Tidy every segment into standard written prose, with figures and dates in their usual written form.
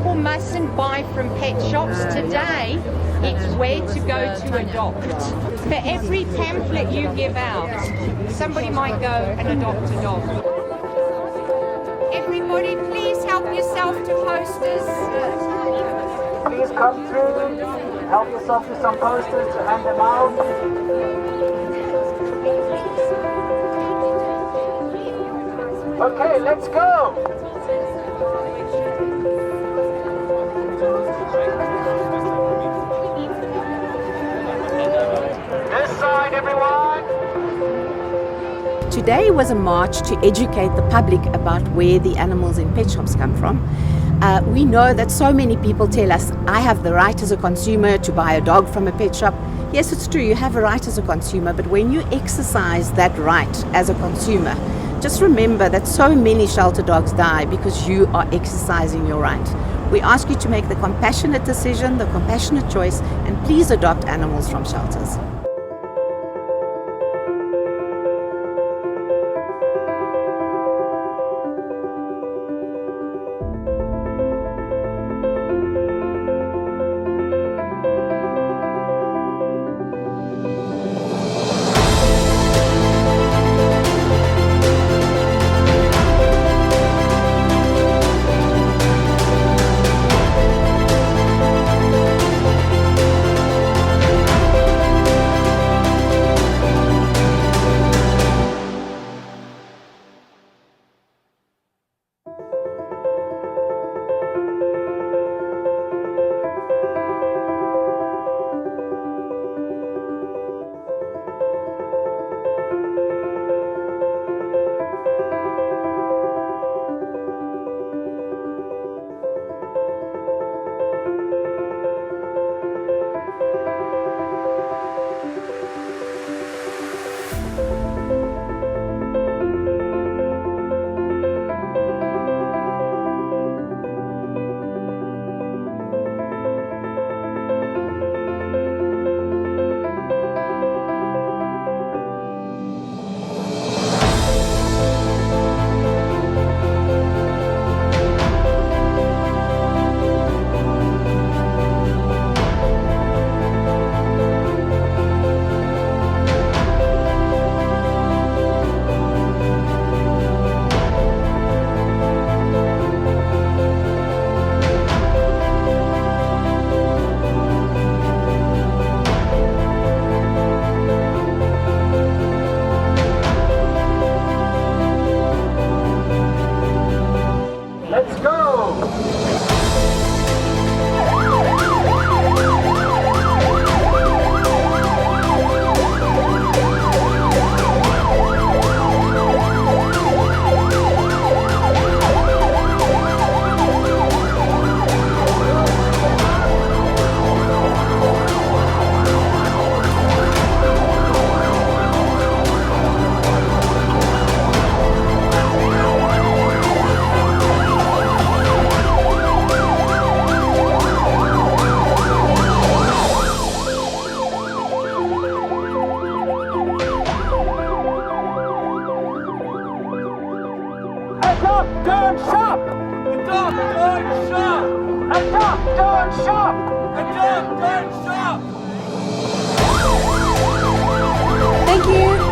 people mustn't buy from pet shops today. It's where to go to adopt. For every pamphlet you give out, somebody might go and adopt a dog. Everybody, please help yourself to posters. Please come through, help yourself to some posters to hand them out. Okay, let's go! This side, everyone! Today was a march to educate the public about where the animals in pet shops come from. We know that so many people tell us, I have the right as a consumer to buy a dog from a pet shop. Yes, it's true, you have a right as a consumer, but when you exercise that right as a consumer, just remember that so many shelter dogs die because you are exercising your right. We ask you to make the compassionate decision, the compassionate choice, and please adopt animals from shelters. Adopt, don't shop! Adopt, don't shop! Adopt, don't shop! Adopt, don't shop! Thank you.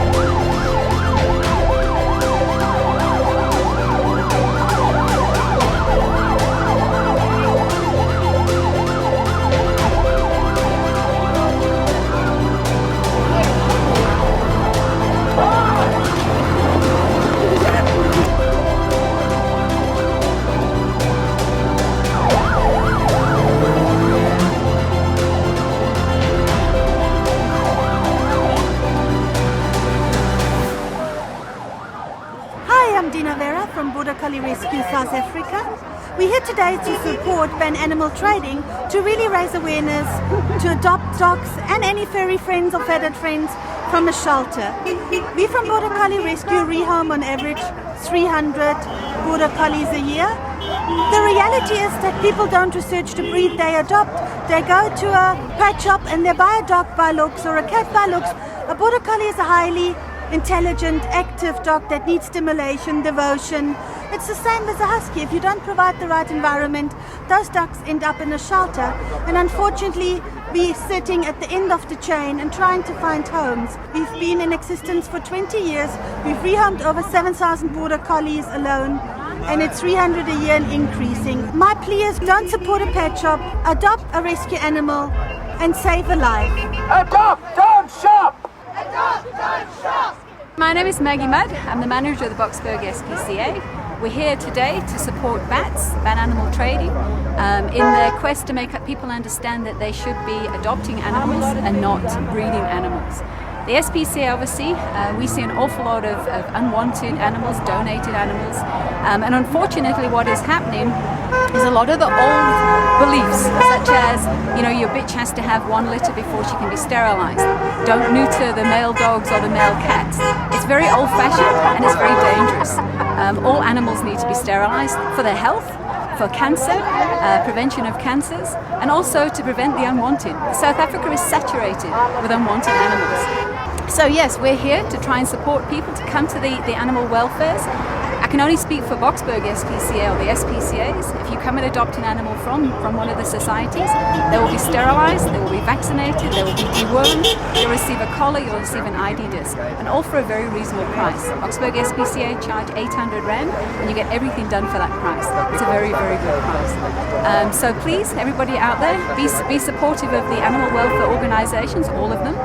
From Border Collie Rescue South Africa. We're here today to support ban animal trading, to really raise awareness, to adopt dogs and any furry friends or feathered friends from a shelter. We from Border Collie Rescue rehome on average 300 Border Collies a year. The reality is that people don't research to breed, they adopt. They go to a pet shop and they buy a dog by looks or a cat by looks. A Border Collie is a highly intelligent, active dog that needs stimulation, devotion. It's the same as a husky. If you don't provide the right environment, those dogs end up in a shelter. And unfortunately, we're sitting at the end of the chain and trying to find homes. We've been in existence for 20 years. We've rehomed over 7,000 border collies alone. And it's 300 a year and increasing. My plea is don't support a pet shop, adopt a rescue animal and save a life. Adopt, don't shop! Adopt, don't shop! My name is Maggie Mudd. I'm the manager of the Boksburg SPCA. We're here today to support BATS, ban animal trading, in their quest to make people understand that they should be adopting animals and not breeding animals. The SPCA, obviously, we see an awful lot of unwanted animals, donated animals, and unfortunately what is happening is a lot of the old beliefs, such as, your bitch has to have 1 litter before she can be sterilized. Don't neuter the male dogs or the male cats. It's very old-fashioned and it's very dangerous. All animals need to be sterilized for their health, for cancer, prevention of cancers, and also to prevent the unwanted. South Africa is saturated with unwanted animals. So yes, we're here to try and support people to come to the animal welfares. I can only speak for Boksburg SPCA or the SPCAs. If you come and adopt an animal from one of the societies, they will be sterilized, they will be vaccinated, they will be dewormed, you'll receive a collar, you'll receive an ID disc, and all for a very reasonable price. Boksburg SPCA charge 800 Rand and you get everything done for that price. It's a very, very good price. So please, everybody out there, be supportive of the animal welfare organizations, all of them,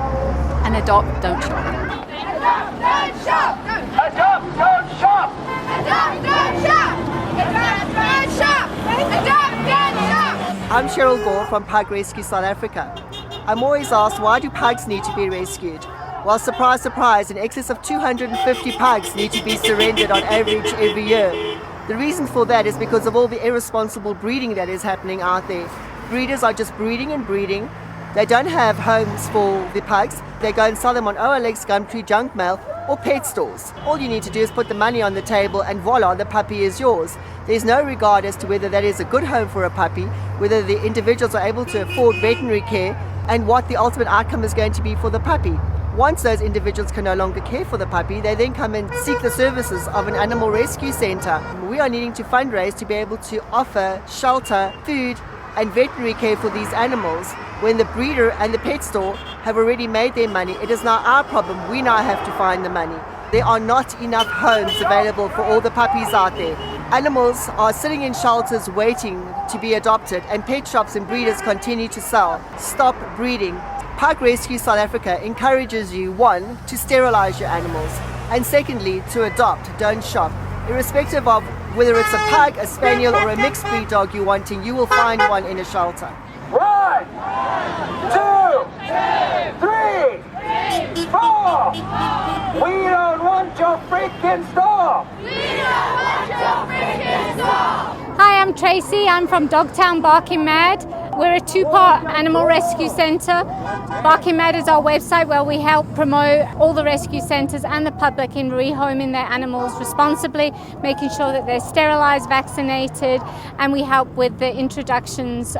and adopt, don't shop. Adopt, don't shop! Adopt, don't shop! Adopt, don't shop! Adopt, don't shop! Adopt, don't shop! I'm Cheryl Gore from Pug Rescue South Africa. I'm always asked, why do pugs need to be rescued? Well, surprise, surprise, in excess of 250 pugs need to be surrendered on average every year. The reason for that is because of all the irresponsible breeding that is happening out there. Breeders are just breeding and breeding. They don't have homes for the pugs. They go and sell them on OLX, Gumtree, junk mail, or pet stores. All you need to do is put the money on the table and voila, the puppy is yours. There's no regard as to whether that is a good home for a puppy, whether the individuals are able to afford veterinary care, and what the ultimate outcome is going to be for the puppy. Once those individuals can no longer care for the puppy, they then come and seek the services of an animal rescue center. We are needing to fundraise to be able to offer shelter, food, and veterinary care for these animals. When the breeder and the pet store have already made their money, it is now our problem. We now have to find the money. There are not enough homes available for all the puppies out there. Animals are sitting in shelters waiting to be adopted, and pet shops and breeders continue to sell. Stop breeding. Pug Rescue South Africa encourages you, 1, to sterilize your animals, and secondly, to adopt, don't shop. Irrespective of whether it's a pug, a spaniel, or a mixed breed dog you're wanting, you will find one in a shelter. 1, 2, 3, 4. We don't want your freaking store. Hi, I'm Tracy. I'm from Dogtown Barking Mad. We're a 2-part animal rescue centre. Barking Mad is our website where we help promote all the rescue centres and the public in rehoming their animals responsibly, making sure that they're sterilised, vaccinated, and we help with the introductions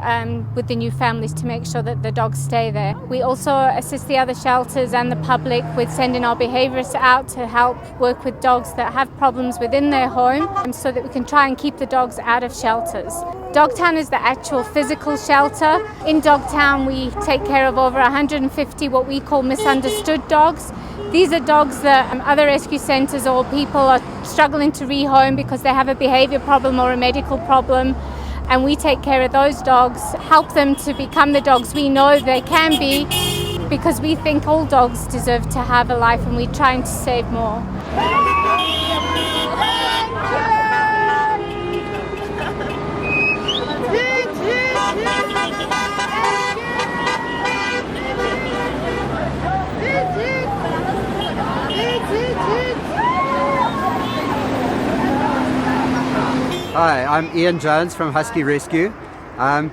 with the new families to make sure that the dogs stay there. We also assist the other shelters and the public with sending our behaviourists out to help work with dogs that have problems within their home so that we can try and keep the dogs out of shelters. Dogtown is the actual physical shelter. In Dogtown we take care of over 150 what we call misunderstood dogs. These are dogs that other rescue centres or people are struggling to rehome because they have a behaviour problem or a medical problem, and we take care of those dogs, help them to become the dogs we know they can be, because we think all dogs deserve to have a life and we're trying to save more. Hi, I'm Ian Jones from Husky Rescue.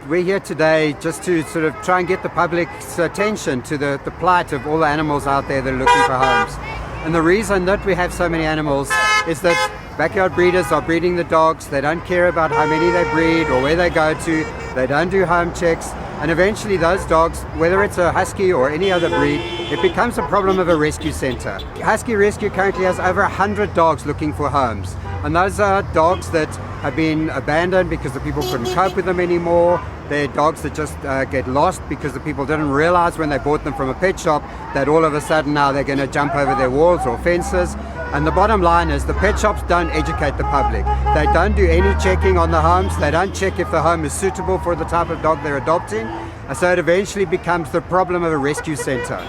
We're here today just to sort of try and get the public's attention to the plight of all the animals out there that are looking for homes. And the reason that we have so many animals is that backyard breeders are breeding the dogs. They don't care about how many they breed or where they go to. They don't do home checks. And eventually those dogs, whether it's a husky or any other breed, it becomes a problem of a rescue center. Husky Rescue currently has over 100 dogs looking for homes. And those are dogs that have been abandoned because the people couldn't cope with them anymore. They're dogs that just get lost because the people didn't realize when they bought them from a pet shop that all of a sudden now they're going to jump over their walls or fences. And the bottom line is the pet shops don't educate the public. They don't do any checking on the homes. They don't check if the home is suitable for the type of dog they're adopting. So it eventually becomes the problem of a rescue center.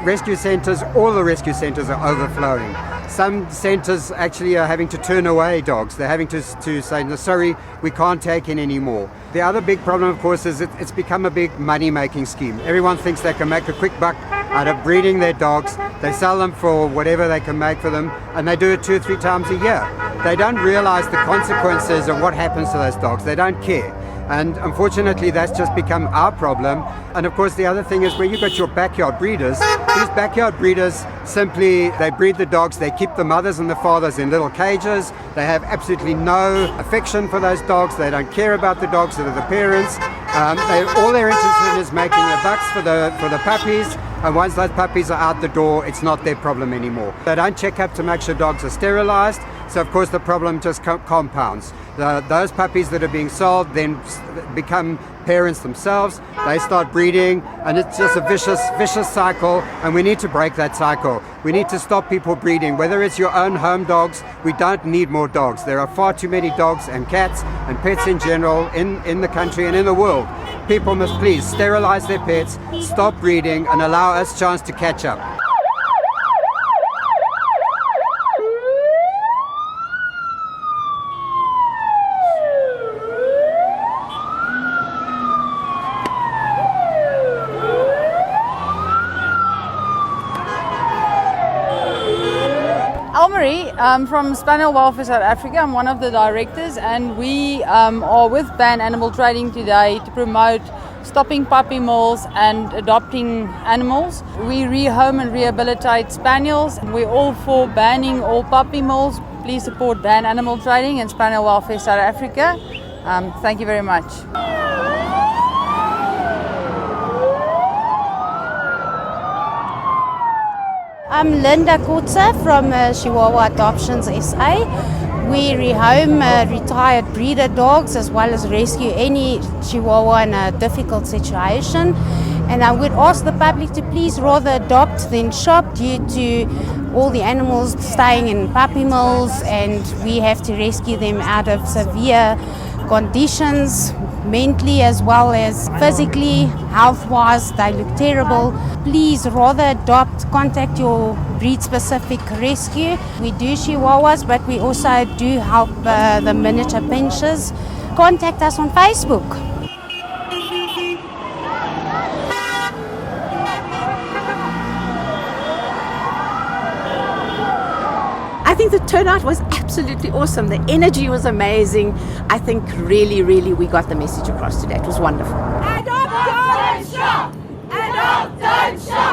Rescue centers, all the rescue centers are overflowing. Some centers actually are having to turn away dogs. They're having to say, no, sorry, we can't take in anymore. The other big problem, of course, is it's become a big money-making scheme. Everyone thinks they can make a quick buck out of breeding their dogs. They sell them for whatever they can make for them, and they do it 2 or 3 times a year. They don't realize the consequences of what happens to those dogs. They don't care. And unfortunately, that's just become our problem. And of course, the other thing is where you've got your backyard breeders, these backyard breeders simply, they breed the dogs, they keep the mothers and the fathers in little cages. They have absolutely no affection for those dogs. They don't care about the dogs that are the parents. All they're interested in is making the bucks for the puppies. And once those puppies are out the door, it's not their problem anymore. They don't check up to make sure dogs are sterilized. So of course the problem just compounds. Those puppies that are being sold then become parents themselves. They start breeding, and it's just a vicious cycle, and we need to break that cycle. We need to stop people breeding. Whether it's your own home dogs, we don't need more dogs. There are far too many dogs and cats and pets in general in the country and in the world. People must please sterilize their pets, stop breeding, and allow us a chance to catch up. I'm from Spaniel Welfare South Africa. I'm one of the directors, and we are with Ban Animal Trading today to promote stopping puppy mills and adopting animals. We rehome and rehabilitate spaniels. We're all for banning all puppy mills. Please support Ban Animal Trading and Spaniel Welfare South Africa. Thank you very much. I'm Linda Kutzer from Chihuahua Adoptions SA. We rehome retired breeder dogs as well as rescue any Chihuahua in a difficult situation. And I would ask the public to please rather adopt than shop due to all the animals staying in puppy mills, and we have to rescue them out of severe conditions, mentally as well as physically, health-wise, they look terrible. Please rather adopt, contact your breed-specific rescue. We do Chihuahuas, but we also do help the miniature pinschers. Contact us on Facebook. I think the turnout was absolutely awesome. The energy was amazing. I think really we got the message across today. It was wonderful. Adopt, don't shop! Adopt, don't shop!